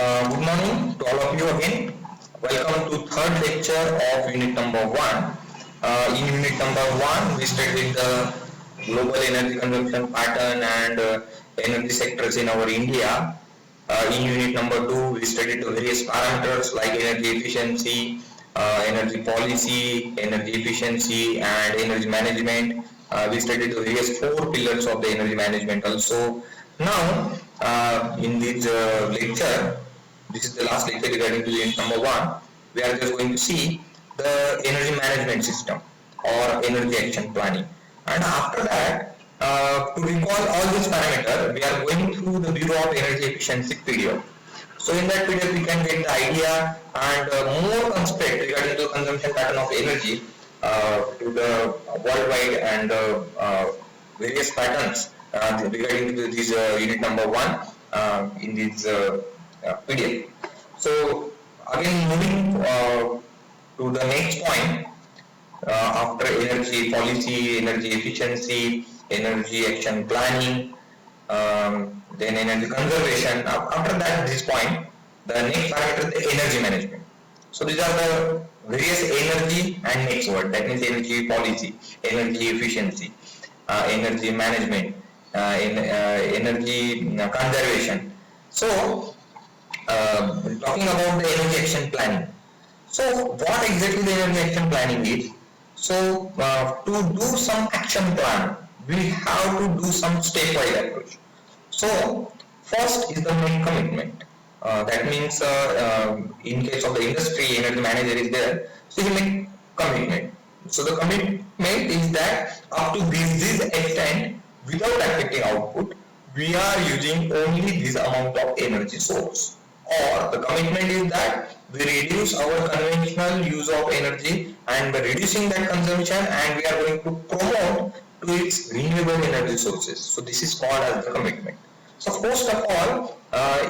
Good morning to all of you again. Welcome to third lecture of unit number 1. In unit number 1, we studied the global energy consumption pattern and energy sectors in our India. In unit number 2, we studied the various parameters like energy efficiency, energy policy, energy efficiency, and energy management. We studied the various four pillars of the energy management also. Now, in this lecture, this is the last lecture regarding to unit number 1. We are just going to see the energy management system or energy action planning. And after that, to recall all these parameters, we are going through the Bureau of Energy Efficiency period. So in that period, we can get the idea and more concept regarding the consumption pattern of energy to the worldwide and various patterns regarding to this unit number 1 in this PDF. So again, moving to the next point, after energy policy, energy efficiency, energy action planning, then energy conservation. After that, this point, the next parameter is the energy management. So these are the various energy and next word, that means energy policy, energy efficiency, energy management, energy conservation. So talking about the energy action planning. So what exactly the energy action planning is? So to do some action plan, we have to do some stepwise approach. So first is the main commitment. That means in case of the industry, energy manager is there, so he make commitment. So the commitment is that up to this extent, without affecting output, we are using only this amount of energy source. Or the commitment is that we reduce our conventional use of energy, and by reducing that consumption, and we are going to promote to its renewable energy sources. So this is called as the commitment. So first of all,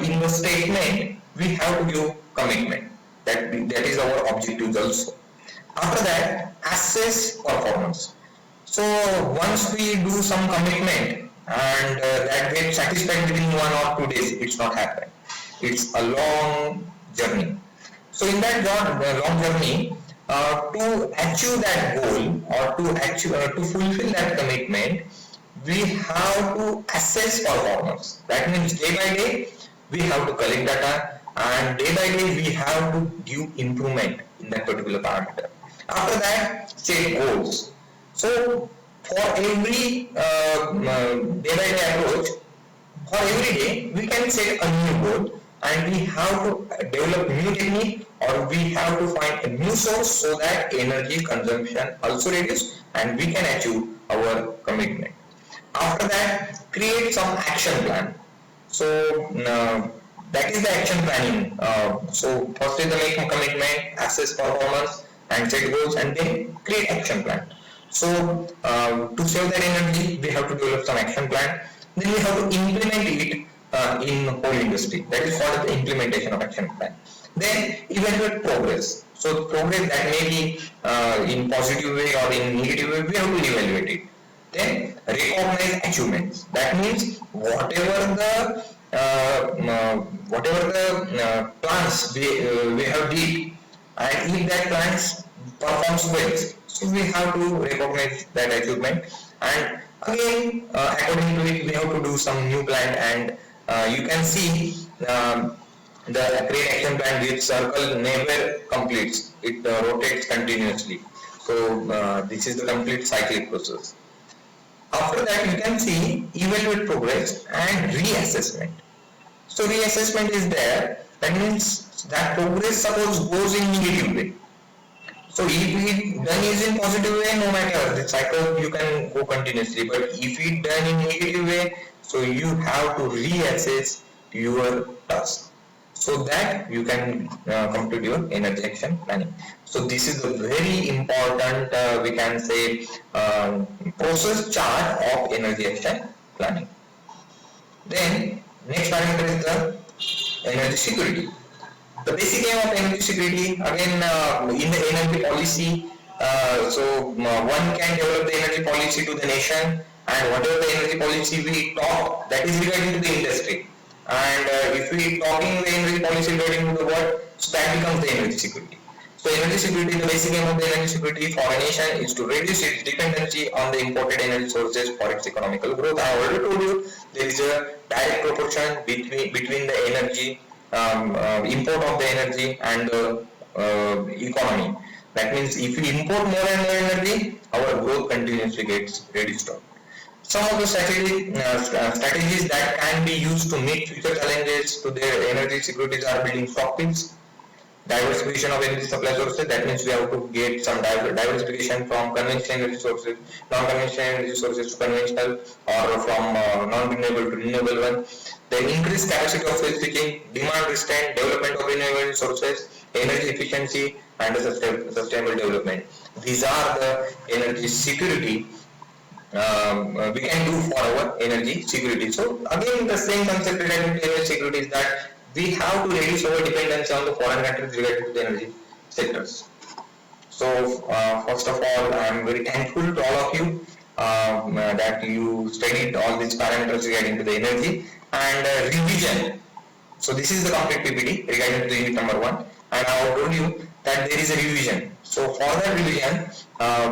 in the statement, we have to give commitment. That is our objective also. After that, assess performance. So once we do some commitment and that gets satisfied within 1 or 2 days, it's not happening. It's a long journey. So in that long journey, to achieve that goal or to fulfill that commitment, we have to assess performance. That means day by day we have to collect data, and day by day we have to give improvement in that particular parameter. After that, set goals. So for every day by day approach, for every day we can set a new goal, and we have to develop new technique, or we have to find a new source so that energy consumption also reduce and we can achieve our commitment. After that, create some action plan. So that is the action planning. So first is the make commitment, assess performance, and set goals, and then create action plan. So to save that energy, we have to develop some action plan. Then we have to implement it in whole industry. That is called the implementation of action plan. Then evaluate progress. So progress that may be in positive way or in negative way, we have to evaluate it. Then recognize achievements. That means whatever the plans we have did, and if that plans performs well, so we have to recognize that achievement, and again according to it we have to do some new plan, and you can see the create action plan with circle never completes, it rotates continuously. So this is the complete cyclic process. After that, you can see evaluate progress and reassessment. So reassessment is there. That means that progress suppose goes in negative way. So if it done is in positive way, no matter the cycle you can go continuously. But if it done in negative way, so you have to reassess your task, so that you can complete your energy action planning. So this is a very important, we can say, process chart of energy action planning. Then next parameter is the energy security. The basic aim of energy security, again in the energy policy, one can develop the energy policy to the nation, and whatever the energy policy we talk, that is regarding to the industry. And if we talking the energy policy relating to the world, so that becomes the energy security. So energy security, the basic aim of the energy security for a nation is to reduce its dependency on the imported energy sources for its economical growth. I already told you there is a direct proportion between the energy import of the energy and the economy. That means if we import more and more energy, our growth continuously gets reduced. Some of the strategies that can be used to meet future challenges to their energy securities are building stockpiles, diversification of energy supply sources. That means we have to get some diversification from conventional energy sources, non-conventional energy sources to conventional, or from non-renewable to renewable one. Then increase capacity of fuel switching, demand restraint, development of renewable energy sources, energy efficiency, and the sustainable development. These are the energy security we can do for our energy security. So again, the same concept related to energy security is that we have to reduce our dependence on the foreign countries related to the energy sectors. So first of all, I am very thankful to all of you that you studied all these parameters regarding to the energy and revision. So this is the complete PPT regarding to the unit number 1, and I have told you that there is a revision. So for that revision,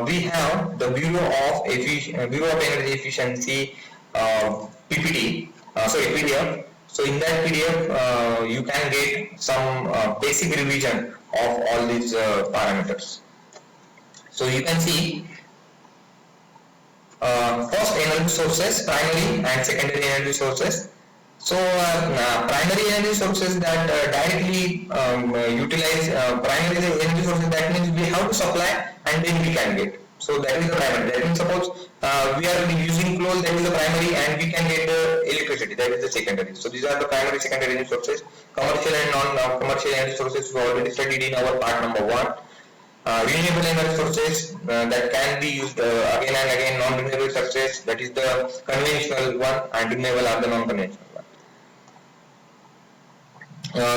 we have the Bureau of Energy Efficiency PPT, sorry PDF. So in that PDF, you can get some basic revision of all these parameters. So you can see first energy sources, primary and secondary energy sources. So primary energy sources that directly utilize primary energy sources, that means we have to supply and then we can get. So that is the primary. That means suppose we are using coal, that is the primary, and we can get electricity, that is the secondary. So these are the primary, secondary energy sources. Commercial and non-commercial energy sources we already studied in our part number 1. Renewable energy sources that can be used again and again, non-renewable sources, that is the conventional one, and renewable are the non-conventional one.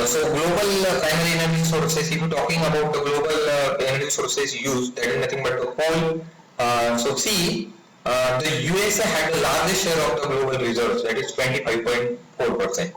So global primary energy sources, if you're talking about the global energy sources used, that is nothing but the coal. So see, the USA had the largest share of the global reserves, that is 25.4%.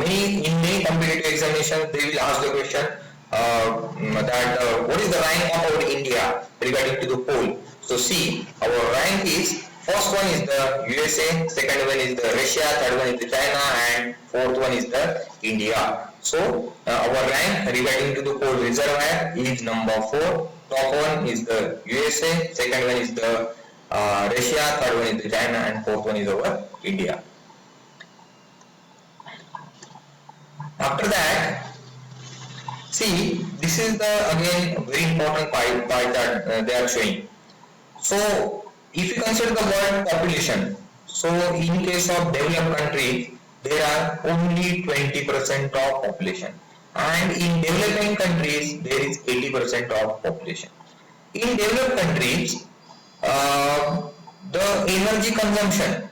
In many competitive examinations, they will ask the question that what is the rank of our India regarding to the coal. So see, our rank is, first one is the USA, second one is the Russia, third one is the China, and fourth one is the India. So our rank regarding to the coal reservoir is number 4. Top one is the USA, second one is the Russia, third one is the China, and fourth one is our India. After that, see, this is the again very important part that they are showing. So if you consider the world population, so in case of developed countries, there are only 20% of population, and in developing countries there is 80% of population. In developed countries, the energy consumption,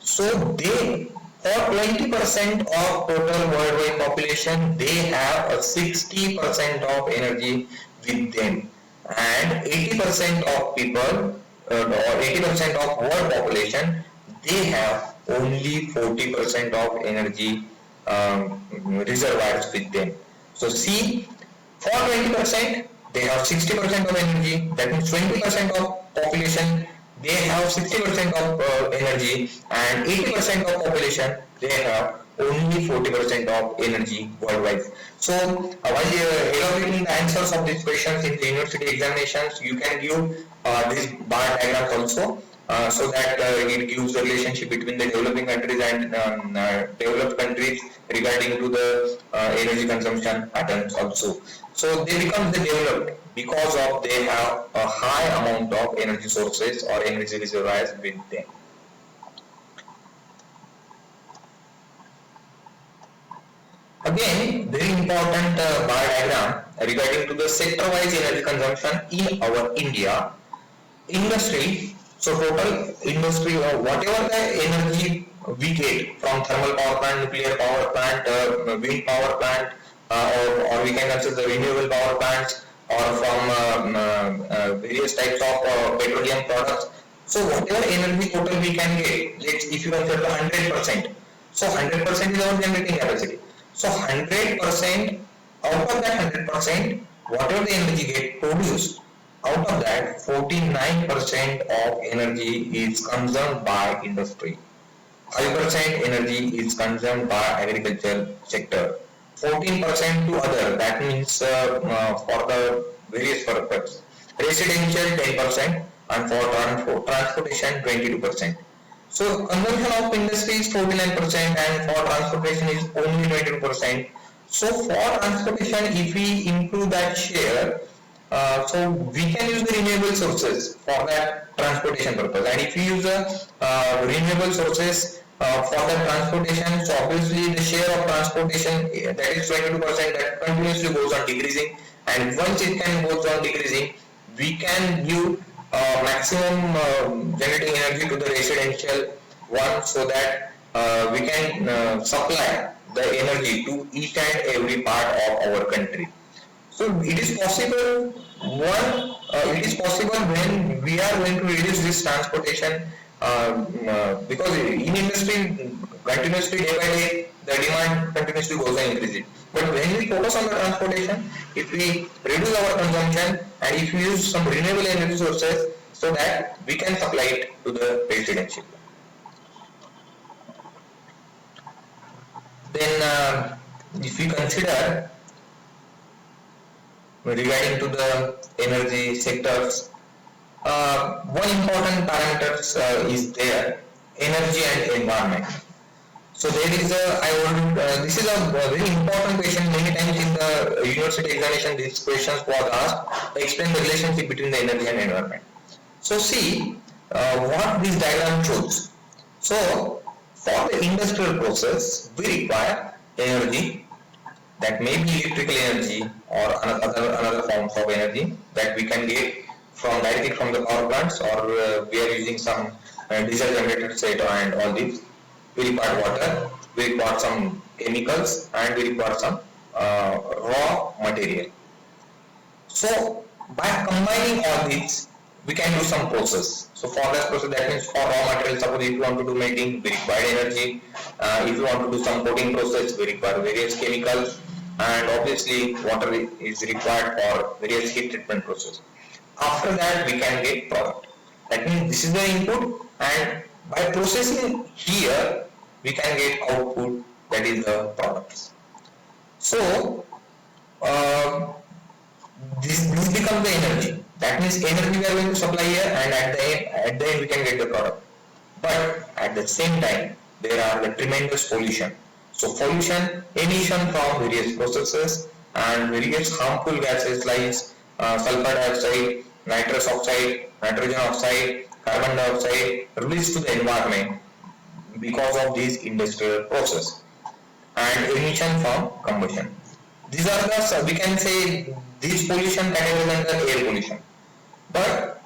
so they, for 20% of total worldwide population, they have a 60% of energy with them, and 80% of people or 80% of world population, they have only 40% of energy reservoirs with them. So see, for 20% they have 60% of energy, that means 20% of population they have 60% of energy, and 80% of population they have only 40% of energy worldwide. So while elaborating the answers of these questions in the university examinations, you can give this bar diagram also, so that it gives the relationship between the developing countries and developed countries regarding to the energy consumption patterns also. So they become the developed because of they have a high amount of energy sources or energy reservoirs with them. Again, very important bar diagram regarding to the sector-wise energy consumption in our India. Industry, so total industry or whatever the energy we get from thermal power plant, nuclear power plant, wind power plant, or we can consider the renewable power plants, or from various types of petroleum products. So whatever energy total we can get, let's if you consider the 100%. So 100% is our generating capacity. So 100% out of that 100%, whatever the energy get produced, out of that 49% of energy is consumed by industry. 5% energy is consumed by agriculture sector, 14% to other, that means for the various purpose. Residential 10% and for transportation 22%. So consumption of industry is 49% and for transportation is only 22%. So for transportation, if we include that share, so we can use the renewable sources for that transportation purpose. And if we use the renewable sources for the transportation, so obviously the share of transportation that is 22% that continuously goes on decreasing, and once it can goes on decreasing, we can give maximum generating energy to the residential one, so that we can supply the energy to each and every part of our country. So it is possible, it is possible when we are going to reduce this transportation, because in industry continuously day by day the demand continuously goes on increasing. But when we focus on the transportation, if we reduce our consumption and if we use some renewable energy sources, so that we can supply it to the residential. Then if we consider regarding to the energy sectors, one important parameters is there, energy and environment. So there is a, this is a very important question. Many times in the university examination, these questions was asked. Explain the relationship between the energy and environment. So see what this diagram shows. So for the industrial process, we require energy, that may be electrical energy or another forms of energy that we can get from directly from the power plants, or we are using some diesel generated set and all these. We require water, we require some chemicals, and we require some raw material. So by combining all these, we can do some process. So for that process, that means for raw material, suppose if you want to do making, we require energy. If you want to do some coating process, we require various chemicals, and obviously water is required for various heat treatment process. After that, we can get product. That means this is the input, and by processing here, we can get output, that is the products. So this becomes the energy. That means energy we are going to supply here, and at the end we can get the product. But at the same time, there are the tremendous pollution. So pollution, emission from various processes and various harmful gases like sulfur dioxide, nitrous oxide, nitrogen oxide, carbon dioxide released to the environment because of this industrial process, and emission from combustion. These are the, we can say, this pollution categories under air pollution. But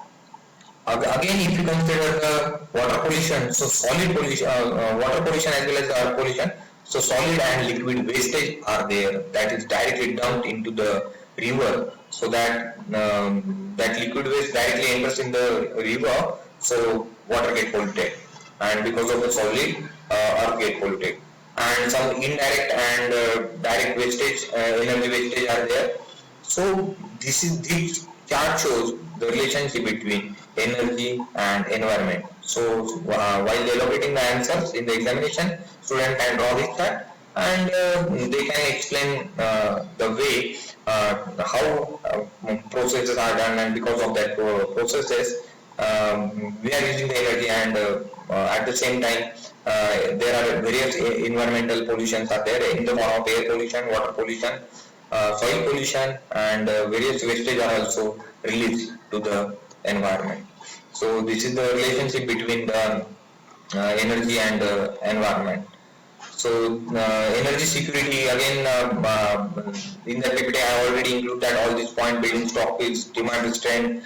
again, if you consider the water pollution, so solid pollution, water pollution as well as the air pollution, so solid and liquid wastage are there, that is directly dumped into the river, so that that liquid waste directly enters in the river, so water get polluted, and because of the solid, earth get polluted, and some indirect and direct wastage, energy wastage are there. So this chart shows the relationship between energy and environment. So while elaborating the answers in the examination, student can draw this chart, and they can explain the way how processes are done, and because of that processes we are using the energy, and at the same time there are various environmental pollutions are there in the form of air pollution, water pollution, soil pollution, and various wastage are also released to the environment. So this is the relationship between the energy and environment. So energy security, again, in the PPT I already include that all these point: building stock is demand restraint,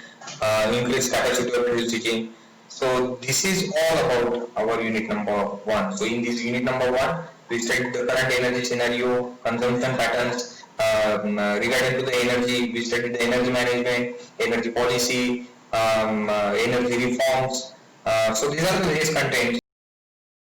increased capacity of producing. So this is all about our unit number 1. So in this unit number 1, we studied the current energy scenario, consumption patterns. Regarding to the energy, we studied the energy management, energy policy, energy reforms. So these are the various contents.